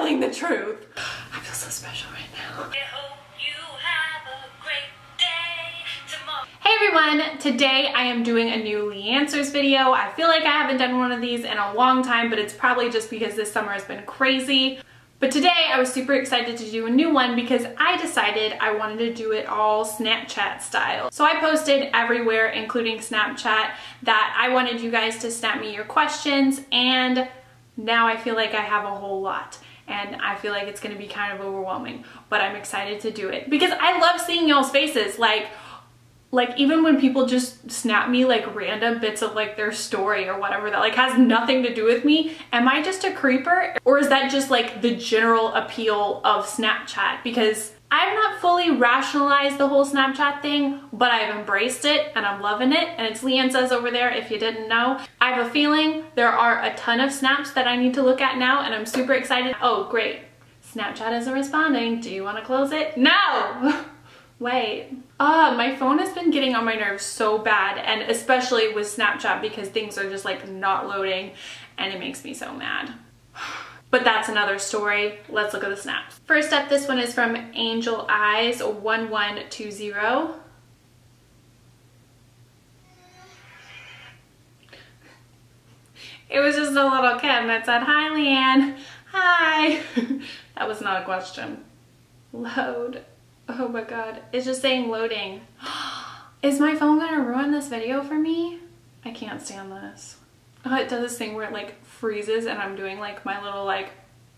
telling the truth. I feel so special right now. I hope you have a great day tomorrow. Hey everyone, today I am doing a new LeighAnnSays video. I feel like I haven't done one of these in a long time, but it's probably just because this summer has been crazy. But today I was super excited to do a new one because I decided I wanted to do it all Snapchat style. So I posted everywhere, including Snapchat, that I wanted you guys to snap me your questions, and now I feel like I have a whole lot. And I feel like it's gonna be kind of overwhelming, but I'm excited to do it because I love seeing y'all's faces. Like even when people just snap me like random bits of like their story or whatever that like has nothing to do with me, am I just a creeper? Or is that just like the general appeal of Snapchat? Because I've not fully rationalized the whole Snapchat thing, but I've embraced it and I'm loving it. And it's LeighAnnSays over there if you didn't know. I have a feeling there are a ton of snaps that I need to look at now, and I'm super excited. Oh great, Snapchat isn't responding. Do you want to close it? No! Wait. My phone has been getting on my nerves so bad, and especially with Snapchat because things are just like not loading and it makes me so mad. But that's another story. Let's look at the snaps. First up, this one is from Angel Eyes 1120. It was just a little kid that said, "Hi, Leanne." Hi. That was not a question. Load. Oh my god, it's just saying loading. Is my phone gonna ruin this video for me? I can't stand this. Oh, it does this thing where it like freezes and I'm doing like my little like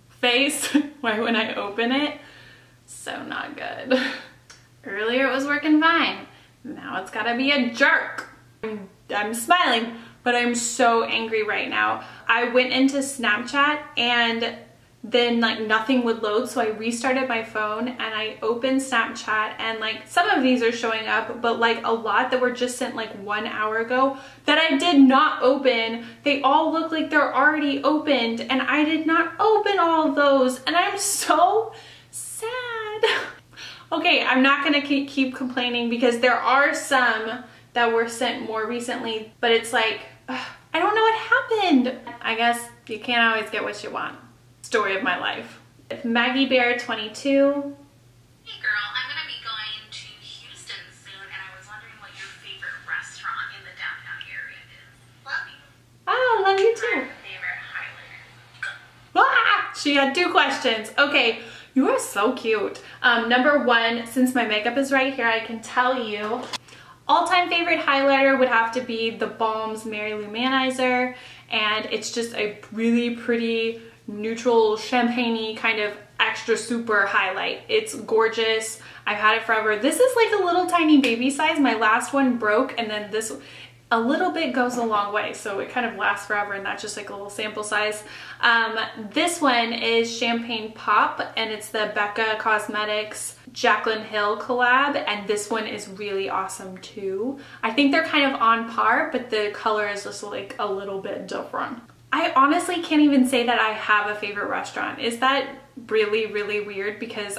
face right when I open it. So not good. Earlier it was working fine. Now it's gotta be a jerk. I'm smiling, but I'm so angry right now. I went into Snapchat and then like nothing would load, so I restarted my phone and I opened Snapchat, and like some of these are showing up, but like a lot that were just sent like 1 hour ago that I did not open, they all look like they're already opened, and I did not open all of those, and I'm so sad. Okay, I'm not gonna keep complaining because there are some that were sent more recently, but it's like, I don't know what happened. I guess you can't always get what you want. Story of my life. Maggie Bear 22. Hey girl, I'm gonna be going to Houston soon, and I was wondering what your favorite restaurant in the downtown area is. Love you. Oh, love you too. Favorite highlighter. Ah, she had 2 questions. Okay, you are so cute. Number 1, since my makeup is right here, I can tell you. All-time favorite highlighter would have to be the Balm's Mary Lou Manizer, and it's just a really pretty neutral champagne-y kind of extra super highlight. It's gorgeous. I've had it forever. This is like a little tiny baby size. My last one broke, and then this a little bit goes a long way, so it kind of lasts forever, and that's just like a little sample size. This one is Champagne Pop, and it's the Becca Cosmetics Jaclyn Hill collab, and this one is really awesome too. I think they're kind of on par, but the color is just like a little bit different. I honestly can't even say that I have a favorite restaurant. Is that really, really weird? Because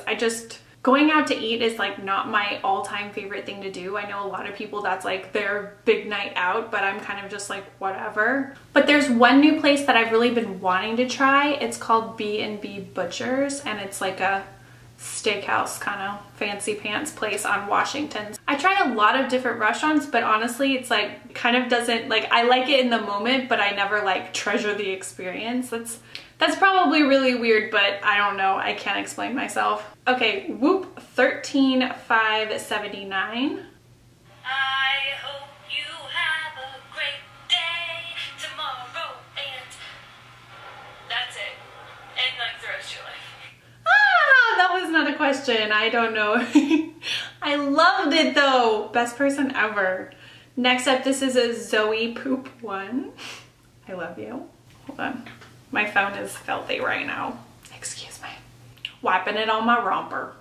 going out to eat is like not my all-time favorite thing to do. I know a lot of people that's like their big night out, but I'm kind of just like whatever. But there's one new place that I've really been wanting to try. It's called B&B Butchers, and it's like a steakhouse kind of fancy pants place on Washington. I tried a lot of different restaurants, but honestly it's like kind of doesn't like, I like it in the moment, but I never like treasure the experience. That's probably really weird, but I don't know, I can't explain myself. Okay, Whoop 13579. I hope you have a great day tomorrow, and that's it. And like the rest of your life. That was not a question. I don't know. I loved it though. Best person ever. Next up, this is a Zoe Poop 1. I love you. Hold on. My phone is filthy right now. Excuse me. Wiping it on my romper.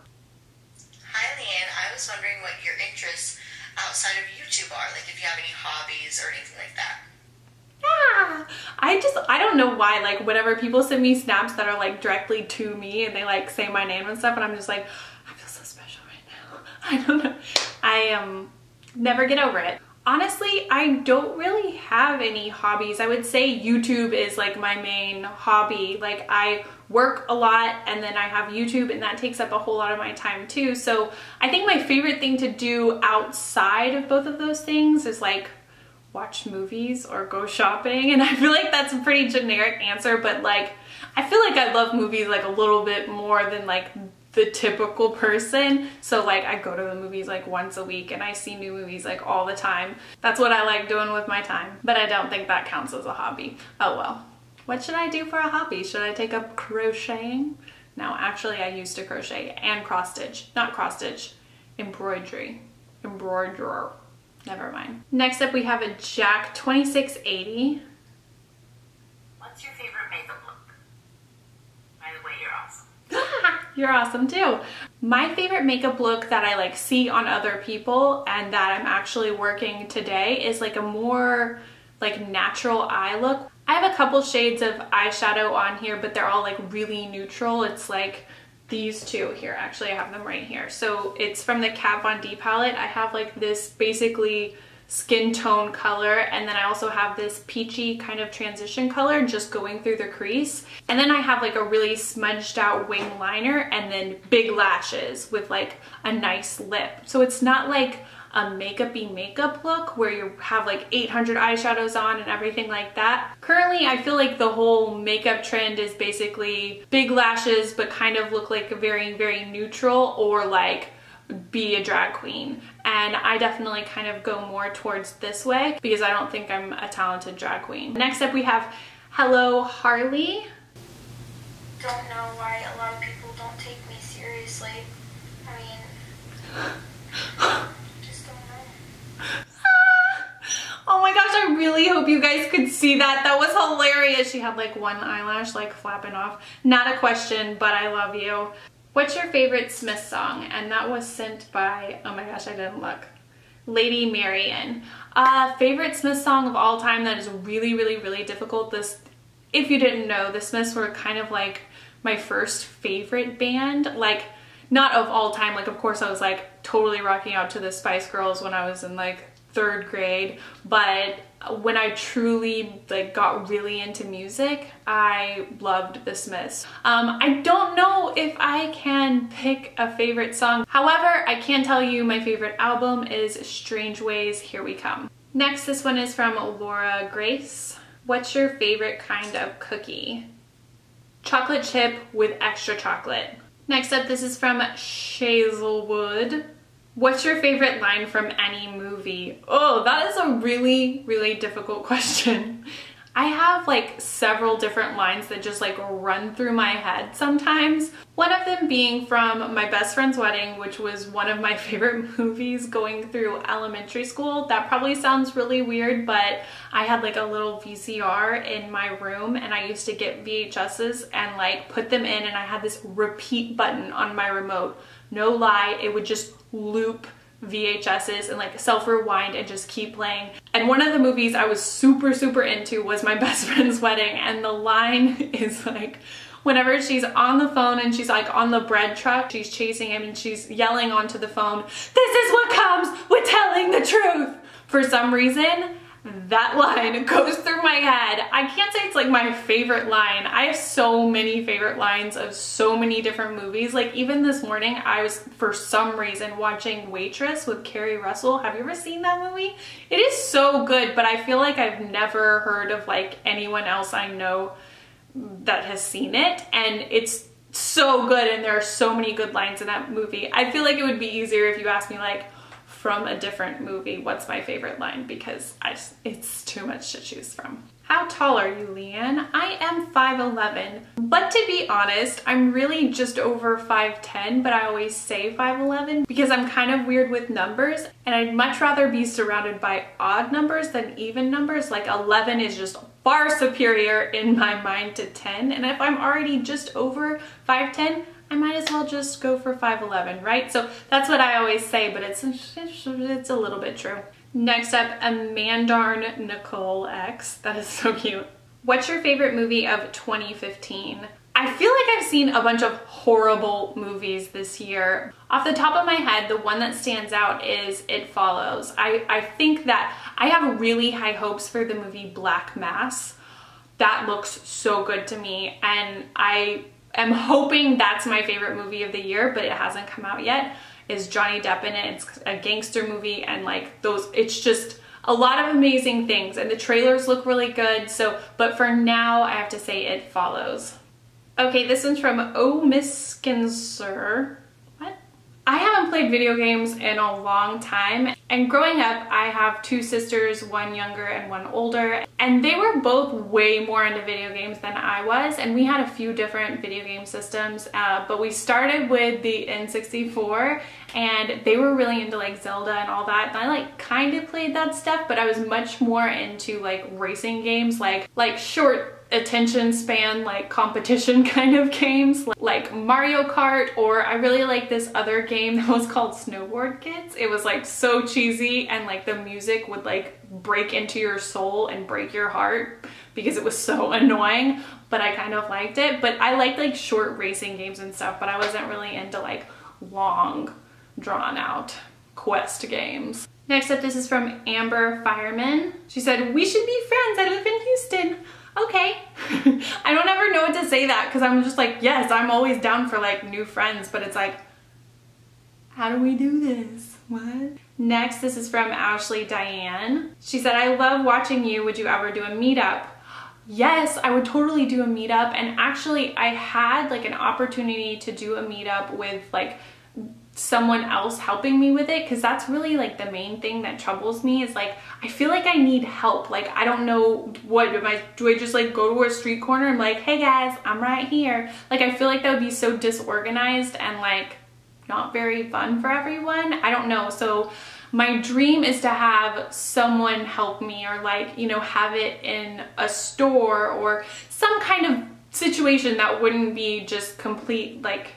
Hi Leanne, I was wondering what your interests outside of YouTube are. Like if you have any hobbies or anything like that. Yeah. I don't know why, like whenever people send me snaps that are like directly to me and they like say my name and stuff, and I'm just like, I feel so special right now. I don't know. I never get over it. Honestly, I don't really have any hobbies. I would say YouTube is like my main hobby. Like I work a lot and then I have YouTube and that takes up a whole lot of my time too. So I think my favorite thing to do outside of both of those things is like watch movies or go shopping. And I feel like that's a pretty generic answer, but like I feel like I love movies like a little bit more than like the typical person. So like I go to the movies like once a week and I see new movies like all the time. That's what I like doing with my time, but I don't think that counts as a hobby. Oh well. What should I do for a hobby? Should I take up crocheting? No, actually I used to crochet and cross stitch. Not cross stitch, embroidery. Embroiderer. Never mind. Next up we have a Jack 2680. What's your favorite makeup look? By the way, you're awesome. You're awesome too. My favorite makeup look that I like see on other people and that I'm actually working today is like a more like natural eye look. I have a couple shades of eyeshadow on here, but they're all like really neutral. It's like these two here. Actually, I have them right here. So it's from the Kat Von D palette. I have like this basically skin tone color, and then I also have this peachy kind of transition color just going through the crease, and then I have like a really smudged out wing liner and then big lashes with like a nice lip. So it's not like a makeup-y makeup look where you have like 800 eyeshadows on and everything like that. Currently I feel like the whole makeup trend is basically big lashes but kind of look like a very neutral, or like be a drag queen, and I definitely kind of go more towards this way because I don't think I'm a talented drag queen. Next up we have Hello Harley. Don't know why a lot of people don't take me seriously. I mean, just don't know. Oh my gosh, I really hope you guys could see that. That was hilarious. She had like one eyelash like flapping off. Not a question, but I love you. What's your favorite Smith song? And that was sent by, oh my gosh, I didn't look, Lady Marian. Favorite Smith song of all time that is really difficult. This, if you didn't know, the Smiths were kind of like my first favorite band. Like, not of all time, like of course I was like totally rocking out to the Spice Girls when I was in like 3rd grade, but when I truly like got really into music, I loved the Smiths. I don't know if I can pick a favorite song. However, I can tell you my favorite album is Strange Ways, Here We Come. Next, this one is from Laura Grace. What's your favorite kind of cookie? Chocolate chip with extra chocolate. Next up, this is from Hazelwood. What's your favorite line from any movie? Oh, that is a really difficult question. I have like several different lines that just like run through my head sometimes. One of them being from My Best Friend's Wedding, which was one of my favorite movies going through elementary school. That probably sounds really weird, but I had like a little VCR in my room and I used to get VHSs and like put them in, and I had this repeat button on my remote. No lie, it would just loop VHSs and like self-rewind and just keep playing. And one of the movies I was super into was My Best Friend's Wedding, and the line is like, whenever she's on the phone and she's like on the bread truck, she's chasing him and she's yelling onto the phone, "This is what comes with telling the truth." For some reason, that line goes through my head. I can't say it's like my favorite line. I have so many favorite lines of so many different movies. Like even this morning, I was for some reason watching Waitress with Carrie Russell. Have you ever seen that movie? It is so good, but I feel like I've never heard of like anyone else I know that has seen it. And it's so good, and there are so many good lines in that movie. I feel like it would be easier if you asked me like, from a different movie, what's my favorite line, because it's too much to choose from. How tall are you, Leighann? I am 5'11", but to be honest, I'm really just over 5'10", but I always say 5'11" because I'm kind of weird with numbers, and I'd much rather be surrounded by odd numbers than even numbers. Like 11 is just far superior in my mind to 10, and if I'm already just over 5'10", I might as well just go for 5'11", right? So that's what I always say, but it's a little bit true. Next up, Amandarn Nicole X. That is so cute. What's your favorite movie of 2015? I feel like I've seen a bunch of horrible movies this year. Off the top of my head, the one that stands out is It Follows. I think that I have really high hopes for the movie Black Mass. That looks so good to me, and I am hoping that's my favorite movie of the year, but it hasn't come out yet. Is Johnny Depp in it. It's a gangster movie, and like those, it's just a lot of amazing things, and the trailers look really good. So, but for now, I have to say It Follows. Okay, this one's from Oh Miss Skinser. What? I haven't played video games in a long time, and growing up, I have two sisters, one younger and one older, and they were both way more into video games than I was, and we had a few different video game systems, but we started with the N64, and they were really into like Zelda and all that, and I like kind of played that stuff, but I was much more into like racing games, like short attention span, like competition kind of games, like Mario Kart, or I really like this other game that was called Snowboard Kids. It was like so cheesy, and like the music would like break into your soul and break your heart because it was so annoying, but I kind of liked it. But I liked like short racing games and stuff, but I wasn't really into like long drawn out quest games. Next up, this is from Amber Fireman. She said, "We should be friends, I live in Houston." Okay. I don't ever know what to say that, because I'm just like, yes, I'm always down for like new friends, but it's like, how do we do this? What? Next, this is from Ashley Diane. She said, "I love watching you. Would you ever do a meetup?" Yes, I would totally do a meetup. And actually I had like an opportunity to do a meetup with like someone else helping me with it, because that's really like the main thing that troubles me, is like I feel like I need help. Like I don't know what do I just like go to a street corner and like, "Hey guys, I'm right here." Like I feel like that would be so disorganized and like not very fun for everyone. I don't know. So my dream is to have someone help me, or like, you know, have it in a store or some kind of situation that wouldn't be just complete like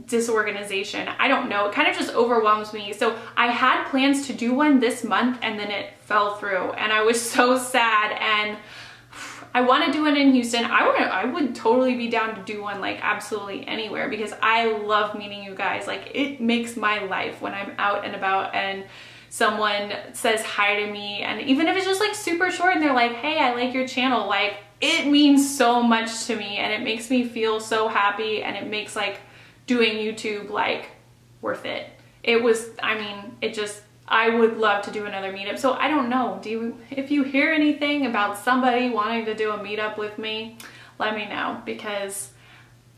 disorganization. I don't know, it kind of just overwhelms me. So I had plans to do one this month, and then it fell through, and I was so sad. And I want to do one in Houston. I would totally be down to do one like absolutely anywhere, because I love meeting you guys. Like it makes my life when I'm out and about and someone says hi to me, and even if it's just like super short and they're like, "Hey, I like your channel," like it means so much to me, and it makes me feel so happy, and it makes like doing YouTube like worth it. It was, I mean, it just, I would love to do another meetup. So I don't know, if you hear anything about somebody wanting to do a meetup with me, let me know, because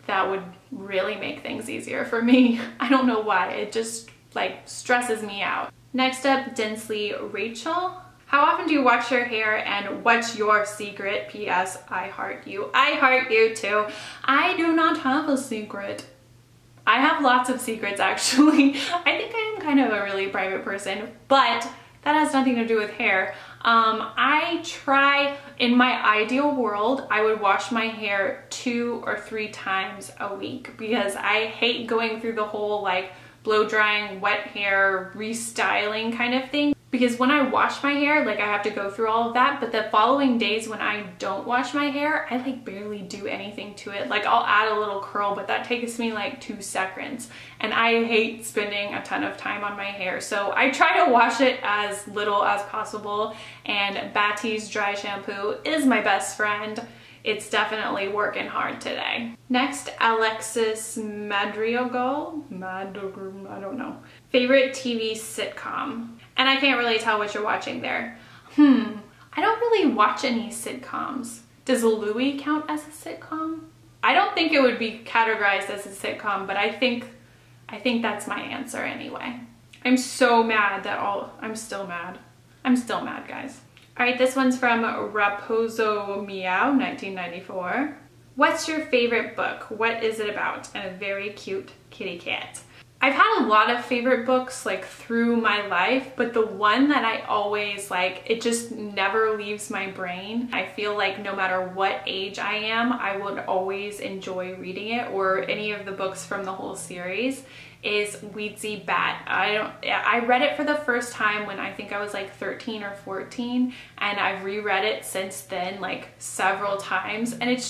that would really make things easier for me. I don't know why, it just like stresses me out. Next up, Densely Rachel. How often do you wash your hair, and what's your secret? P.S. I heart you. I heart you too. I do not have a secret. I have lots of secrets actually. I think I am kind of a really private person, but that has nothing to do with hair. I try, in my ideal world, I would wash my hair 2 or 3 times a week, because I hate going through the whole like blow drying, wet hair, restyling kind of thing. Because when I wash my hair, like I have to go through all of that, but the following days when I don't wash my hair, I like barely do anything to it. Like I'll add a little curl, but that takes me like 2 seconds. And I hate spending a ton of time on my hair. So I try to wash it as little as possible, and Batty's dry shampoo is my best friend. It's definitely working hard today. Next, Alexis Madrigal. I don't know. Favorite TV sitcom. And I can't really tell what you're watching there. I don't really watch any sitcoms. Does Louie count as a sitcom? I don't think it would be categorized as a sitcom, but I think that's my answer anyway. I'm so mad that I'm still mad. I'm still mad, guys. All right, this one's from Raposo Meow, 1994. What's your favorite book? What is it about? And a very cute kitty cat. I've had a lot of favorite books like through my life, but the one that I always like, it just never leaves my brain. I feel like no matter what age I am, I would always enjoy reading it, or any of the books from the whole series, is Weedsy Bat. I read it for the first time when I think I was like 13 or 14, and I've reread it since then like several times, and it's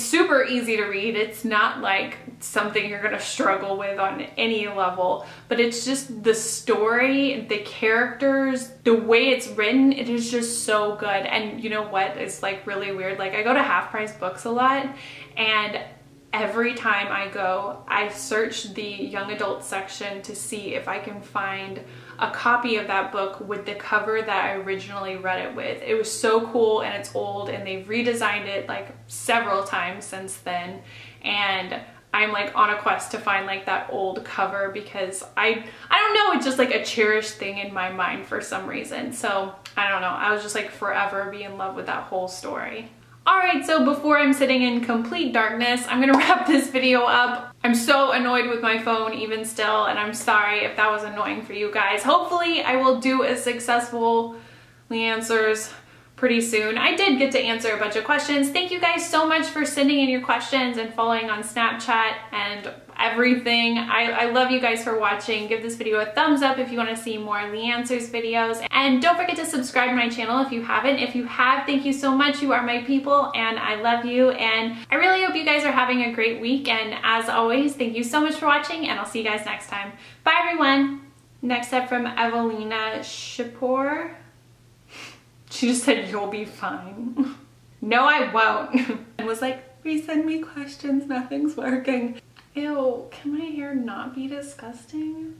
super easy to read. It's not like something you're gonna struggle with on any level, but it's just the story, the characters, the way it's written, it is just so good. And you know what is like really weird? Like I go to Half Price Books a lot, and every time I go, I search the young adult section to see if I can find a copy of that book with the cover that I originally read it with. It was so cool, and it's old, and they've redesigned it like several times since then, and I'm like on a quest to find like that old cover, because I don't know, it's just like a cherished thing in my mind for some reason. So I don't know, I was just like forever be in love with that whole story. Alright, so before I'm sitting in complete darkness, I'm gonna wrap this video up. I'm so annoyed with my phone even still, and I'm sorry if that was annoying for you guys. Hopefully I will do a successful LeighAnnSwers pretty soon. I did get to answer a bunch of questions. Thank you guys so much for sending in your questions and following on Snapchat and everything. I love you guys for watching. Give this video a thumbs up if you want to see more LeighAnnSays videos, and don't forget to subscribe to my channel if you haven't. If you have, thank you so much. You are my people, and I love you, and I really hope you guys are having a great week. And as always, thank you so much for watching, and I'll see you guys next time. Bye everyone. Next up from Evelina Shapor. She just said, "You'll be fine." No, I won't. And was like, "Resend me questions, nothing's working." Ew, can my hair not be disgusting?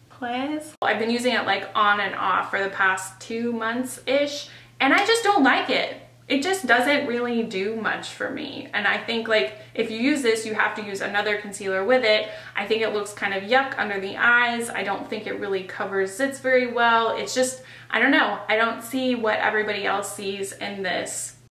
Please? I've been using it like on and off for the past 2 months-ish, and I just don't like it. It just doesn't really do much for me. And I think like if you use this, you have to use another concealer with it. I think it looks kind of yuck under the eyes. I don't think it really covers zits very well. It's just, I don't know. I don't see what everybody else sees in this